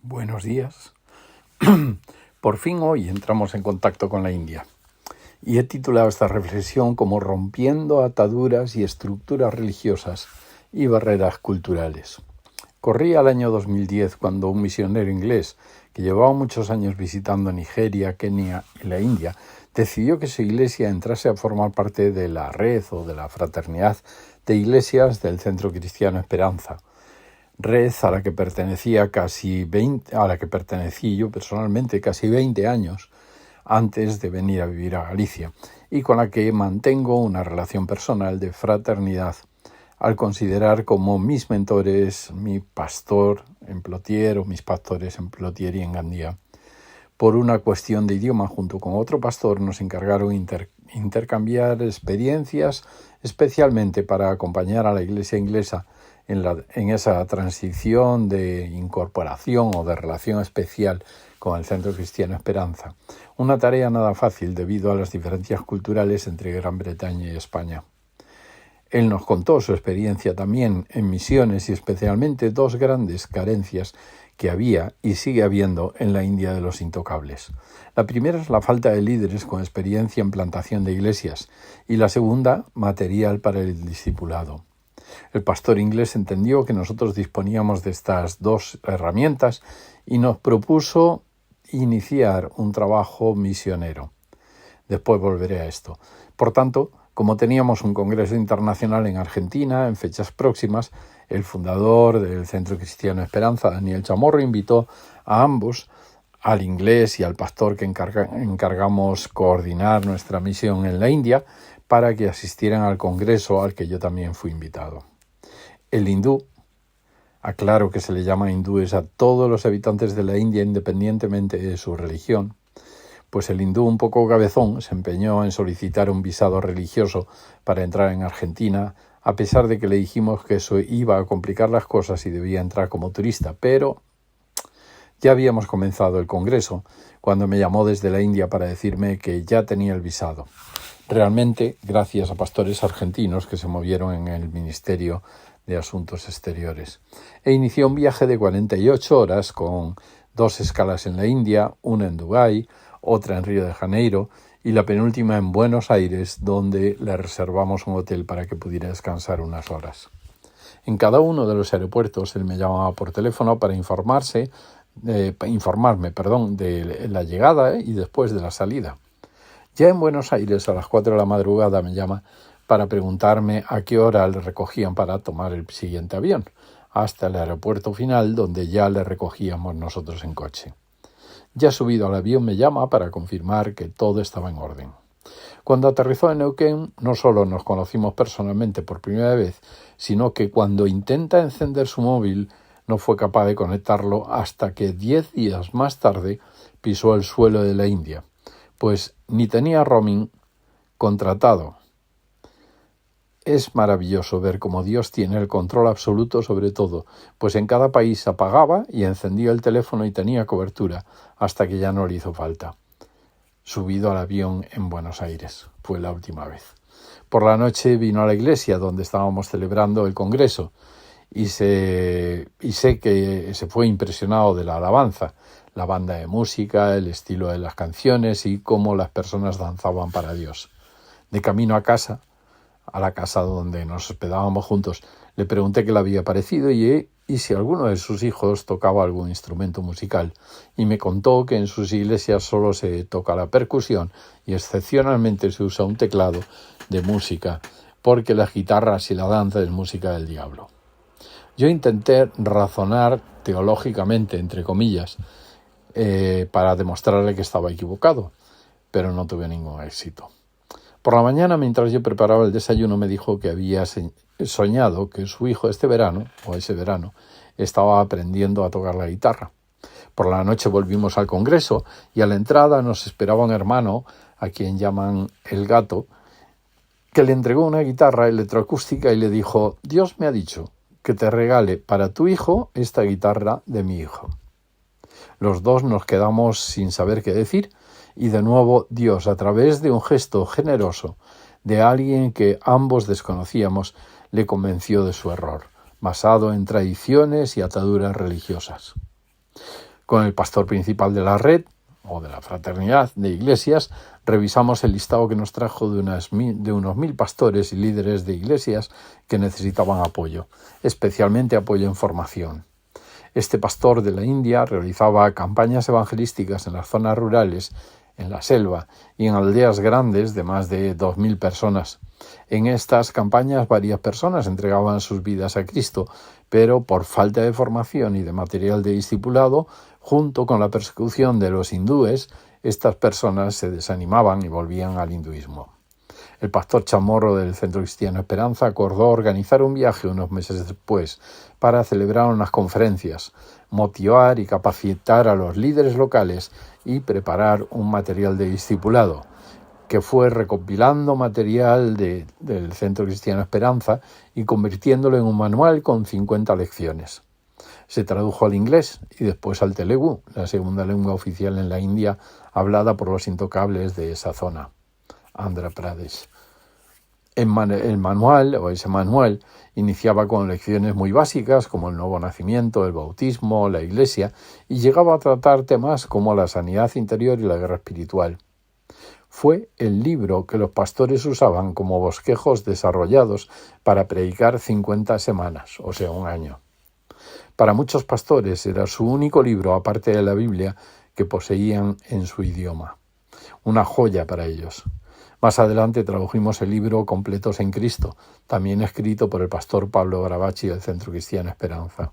Buenos días. Por fin hoy entramos en contacto con la India y he titulado esta reflexión como Rompiendo ataduras y estructuras religiosas y barreras culturales. Corría el año 2010 cuando un misionero inglés que llevaba muchos años visitando Nigeria, Kenia y la India decidió que su iglesia entrase a formar parte de la red o de la fraternidad de iglesias del Centro Cristiano Esperanza, red a la que pertenecí yo personalmente casi 20 años antes de venir a vivir a Galicia y con la que mantengo una relación personal de fraternidad al considerar como mis mentores mi pastor en Plotier o mis pastores en Plotier y en Gandía. Por una cuestión de idioma, junto con otro pastor, nos encargaron intercambiar experiencias, especialmente para acompañar a la iglesia inglesa en esa transición de incorporación o de relación especial con el Centro Cristiano Esperanza. Una tarea nada fácil debido a las diferencias culturales entre Gran Bretaña y España. Él nos contó su experiencia también en misiones y especialmente dos grandes carencias que había y sigue habiendo en la India de los intocables. La primera es la falta de líderes con experiencia en plantación de iglesias y la segunda, material para el discipulado. El pastor inglés entendió que nosotros disponíamos de estas dos herramientas y nos propuso iniciar un trabajo misionero. Después volveré a esto. Por tanto, como teníamos un congreso internacional en Argentina en fechas próximas, el fundador del Centro Cristiano Esperanza, Daniel Chamorro, invitó a ambos, al inglés y al pastor que encargamos coordinar nuestra misión en la India, para que asistieran al congreso al que yo también fui invitado. El hindú, aclaro que se le llama hindúes a todos los habitantes de la India independientemente de su religión, pues el hindú un poco cabezón se empeñó en solicitar un visado religioso para entrar en Argentina, a pesar de que le dijimos que eso iba a complicar las cosas y debía entrar como turista, pero ya habíamos comenzado el congreso cuando me llamó desde la India para decirme que ya tenía el visado. Realmente, gracias a pastores argentinos que se movieron en el Ministerio de Asuntos Exteriores. E inició un viaje de 48 horas con 2 escalas en la India, una en Dubái, otra en Río de Janeiro y la penúltima en Buenos Aires, donde le reservamos un hotel para que pudiera descansar unas horas. En cada uno de los aeropuertos él me llamaba por teléfono para informarme de la llegada y después de la salida. Ya en Buenos Aires a las 4 de la madrugada me llama para preguntarme a qué hora le recogían para tomar el siguiente avión, hasta el aeropuerto final donde ya le recogíamos nosotros en coche. Ya subido al avión me llama para confirmar que todo estaba en orden. Cuando aterrizó en Neuquén no solo nos conocimos personalmente por primera vez, sino que cuando intenta encender su móvil no fue capaz de conectarlo hasta que 10 días más tarde pisó el suelo de la India, pues ni tenía roaming contratado. Es maravilloso ver cómo Dios tiene el control absoluto sobre todo, pues en cada país apagaba y encendía el teléfono y tenía cobertura, hasta que ya no le hizo falta. Subido al avión en Buenos Aires, fue la última vez. Por la noche vino a la iglesia donde estábamos celebrando el congreso y sé que se fue impresionado de la alabanza, la banda de música, el estilo de las canciones y cómo las personas danzaban para Dios. De camino a la casa donde nos hospedábamos juntos, le pregunté qué le había parecido y si alguno de sus hijos tocaba algún instrumento musical, y me contó que en sus iglesias solo se toca la percusión y excepcionalmente se usa un teclado de música, porque las guitarras y la danza es música del diablo. Yo intenté razonar teológicamente, entre comillas, para demostrarle que estaba equivocado, pero no tuve ningún éxito. Por la mañana, mientras yo preparaba el desayuno, me dijo que había soñado que su hijo ese verano, estaba aprendiendo a tocar la guitarra. Por la noche volvimos al congreso y a la entrada nos esperaba un hermano, a quien llaman el gato, que le entregó una guitarra electroacústica y le dijo: Dios me ha dicho que te regale para tu hijo esta guitarra de mi hijo. Los dos nos quedamos sin saber qué decir y de nuevo Dios, a través de un gesto generoso de alguien que ambos desconocíamos, le convenció de su error, basado en tradiciones y ataduras religiosas. Con el pastor principal de la red, o de la fraternidad de iglesias, revisamos el listado que nos trajo de unos 1000 pastores y líderes de iglesias que necesitaban apoyo, especialmente apoyo en formación. Este pastor de la India realizaba campañas evangelísticas en las zonas rurales, en la selva y en aldeas grandes de más de 2000 personas. En estas campañas varias personas entregaban sus vidas a Cristo, pero por falta de formación y de material de discipulado, junto con la persecución de los hindúes, estas personas se desanimaban y volvían al hinduismo. El pastor Chamorro del Centro Cristiano Esperanza acordó organizar un viaje unos meses después para celebrar unas conferencias, motivar y capacitar a los líderes locales y preparar un material de discipulado, que fue recopilando material del Centro Cristiano Esperanza y convirtiéndolo en un manual con 50 lecciones. Se tradujo al inglés y después al telugu, la segunda lengua oficial en la India hablada por los intocables de esa zona, Andhra Pradesh. Ese manual iniciaba con lecciones muy básicas como el nuevo nacimiento, el bautismo, la iglesia, y llegaba a tratar temas como la sanidad interior y la guerra espiritual. Fue el libro que los pastores usaban como bosquejos desarrollados para predicar 50 semanas, o sea, un año. Para muchos pastores era su único libro, aparte de la Biblia, que poseían en su idioma. Una joya para ellos. Más adelante tradujimos el libro Completos en Cristo, también escrito por el pastor Pablo Gravacci del Centro Cristiano Esperanza.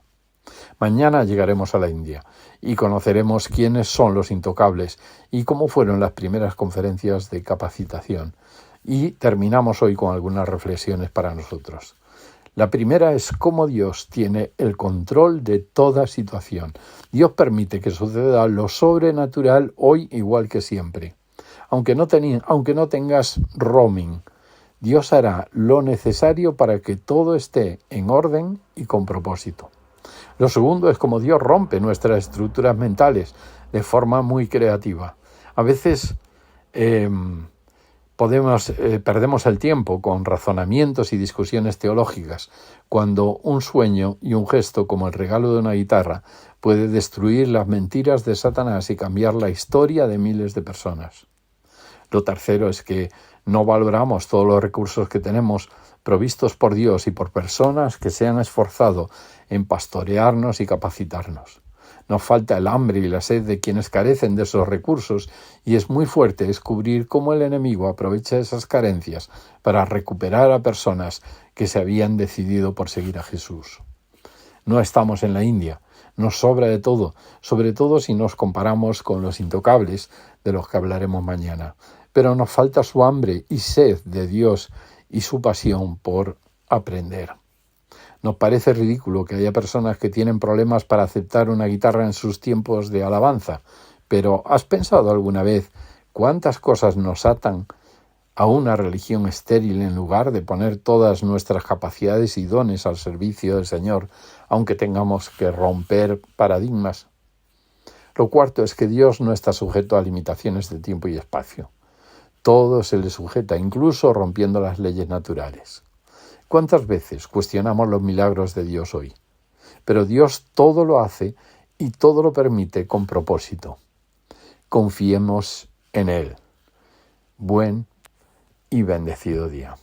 Mañana llegaremos a la India y conoceremos quiénes son los intocables y cómo fueron las primeras conferencias de capacitación. Y terminamos hoy con algunas reflexiones para nosotros. La primera es cómo Dios tiene el control de toda situación. Dios permite que suceda lo sobrenatural hoy igual que siempre. Aunque no tengas roaming, Dios hará lo necesario para que todo esté en orden y con propósito. Lo segundo es cómo Dios rompe nuestras estructuras mentales de forma muy creativa. A veces perdemos el tiempo con razonamientos y discusiones teológicas, cuando un sueño y un gesto como el regalo de una guitarra puede destruir las mentiras de Satanás y cambiar la historia de miles de personas. Lo tercero es que no valoramos todos los recursos que tenemos provistos por Dios y por personas que se han esforzado en pastorearnos y capacitarnos. Nos falta el hambre y la sed de quienes carecen de esos recursos y es muy fuerte descubrir cómo el enemigo aprovecha esas carencias para recuperar a personas que se habían decidido por seguir a Jesús. No estamos en la India, nos sobra de todo, sobre todo si nos comparamos con los intocables de los que hablaremos mañana. Pero nos falta su hambre y sed de Dios y su pasión por aprender. Nos parece ridículo que haya personas que tienen problemas para aceptar una guitarra en sus tiempos de alabanza, pero ¿has pensado alguna vez cuántas cosas nos atan a una religión estéril en lugar de poner todas nuestras capacidades y dones al servicio del Señor, aunque tengamos que romper paradigmas? Lo cuarto es que Dios no está sujeto a limitaciones de tiempo y espacio. Todo se le sujeta, incluso rompiendo las leyes naturales. ¿Cuántas veces cuestionamos los milagros de Dios hoy? Pero Dios todo lo hace y todo lo permite con propósito. Confiemos en Él. Buen y bendecido día.